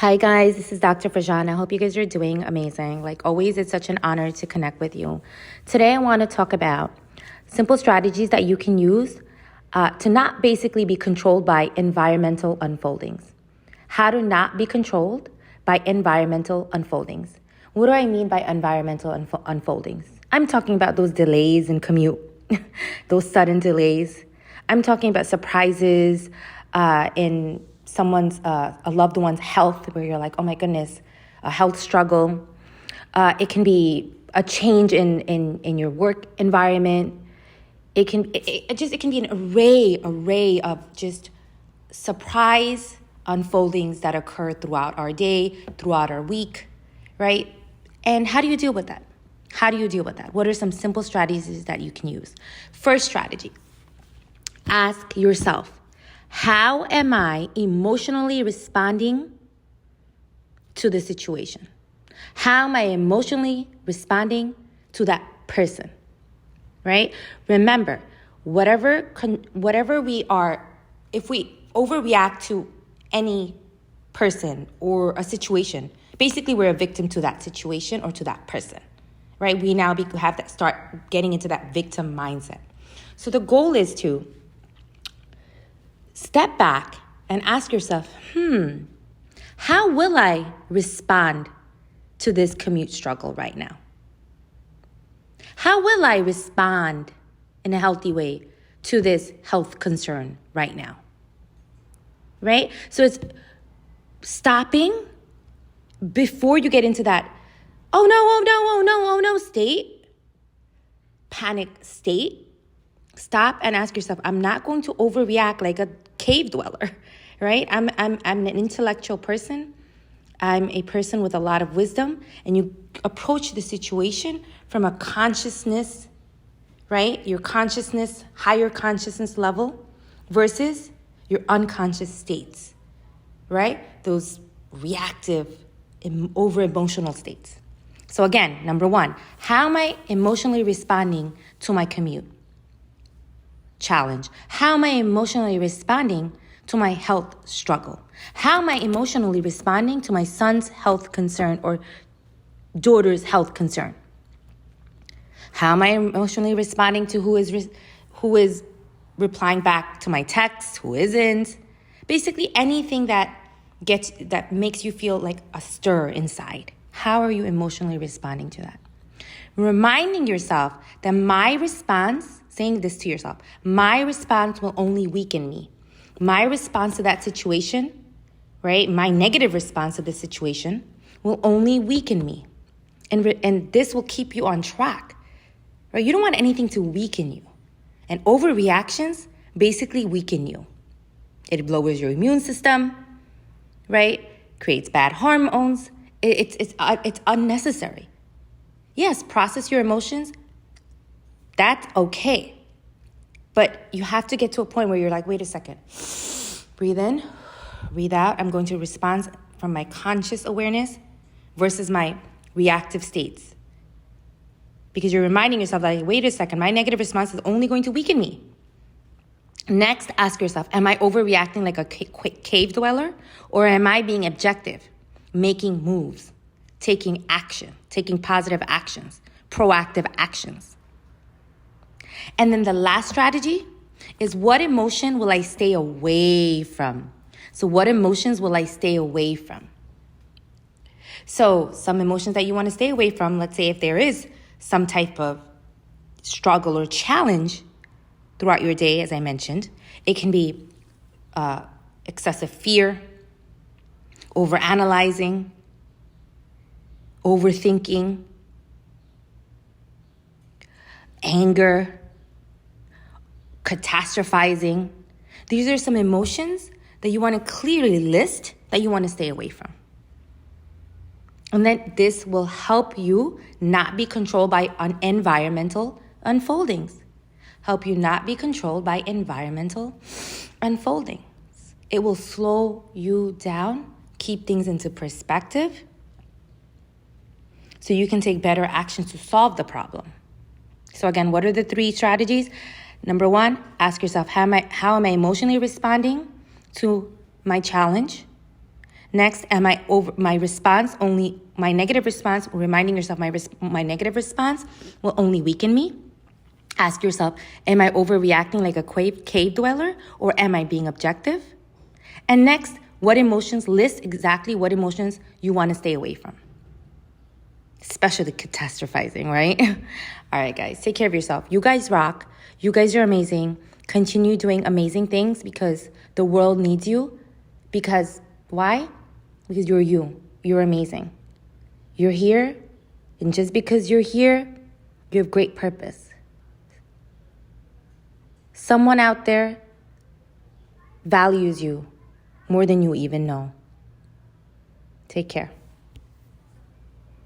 Hi guys, this is Dr. Fajan. I hope you guys are doing amazing. Like always, it's such an honor to connect with you. Today, I want to talk about simple strategies that you can use to not basically be controlled by environmental unfoldings. How to not be controlled by environmental unfoldings. What do I mean by environmental unfoldings? I'm talking about those delays in commute, those sudden delays. I'm talking about surprises in someone's, a loved one's health, where you're like, oh my goodness, a health struggle. It can be a change in your work environment. It can be an array of just surprise unfoldings that occur throughout our day, throughout our week, right? And how do you deal with that? What are some simple strategies that you can use? First strategy, ask yourself, how am I emotionally responding to the situation? How am I emotionally responding to that person, right? Remember, whatever we are, if we overreact to any person or a situation, basically we're a victim to that situation or to that person, right? We now start getting into that victim mindset. So the goal is to step back and ask yourself, how will I respond to this commute struggle right now? How will I respond in a healthy way to this health concern right now? Right? So it's stopping before you get into that, oh no state, panic state. Stop and ask yourself, I'm not going to overreact like a cave dweller, right? I'm an intellectual person. I'm a person with a lot of wisdom, and you approach the situation from a consciousness, right? Your consciousness, higher consciousness level versus your unconscious states, right? Those reactive, over-emotional states. So again, number one, how am I emotionally responding to my commute challenge? How am I emotionally responding to my health struggle? How am I emotionally responding to my son's health concern or daughter's health concern? How am I emotionally responding to who is replying back to my text, who isn't? Basically anything that makes you feel like a stir inside. How are you emotionally responding to that? Reminding yourself that saying this to yourself, my response will only weaken me. My response to that situation, right? My negative response to the situation will only weaken me. And this will keep you on track, right? You don't want anything to weaken you. And overreactions basically weaken you. It lowers your immune system, right? Creates bad hormones. It's unnecessary. Yes, process your emotions. That's okay. But you have to get to a point where you're like, wait a second. Breathe in, breathe out. I'm going to respond from my conscious awareness versus my reactive states. Because you're reminding yourself, like, wait a second, my negative response is only going to weaken me. Next, ask yourself, am I overreacting like a quick cave dweller? Or am I being objective, making moves, taking action, taking positive actions, proactive actions? And then the last strategy is, what emotion will I stay away from? So what emotions will I stay away from? So some emotions that you want to stay away from, let's say if there is some type of struggle or challenge throughout your day, as I mentioned, it can be excessive fear, overanalyzing, overthinking, anger, catastrophizing. These are some emotions that you want to clearly list that you want to stay away from. And then this will help you not be controlled by environmental unfoldings. Help you not be controlled by environmental unfoldings. It will slow you down, keep things into perspective, so you can take better actions to solve the problem. So again, what are the 3 strategies? Number 1, ask yourself, how am I emotionally responding to my challenge? Next, am I over my response only, my negative response, reminding yourself my negative response will only weaken me? Ask yourself, am I overreacting like a cave dweller, or am I being objective? And next, list exactly what emotions you want to stay away from. Especially catastrophizing, right? All right, guys, take care of yourself. You guys rock. You guys are amazing. Continue doing amazing things because the world needs you. Because why? Because you're you. You're amazing. You're here. And just because you're here, you have great purpose. Someone out there values you more than you even know. Take care.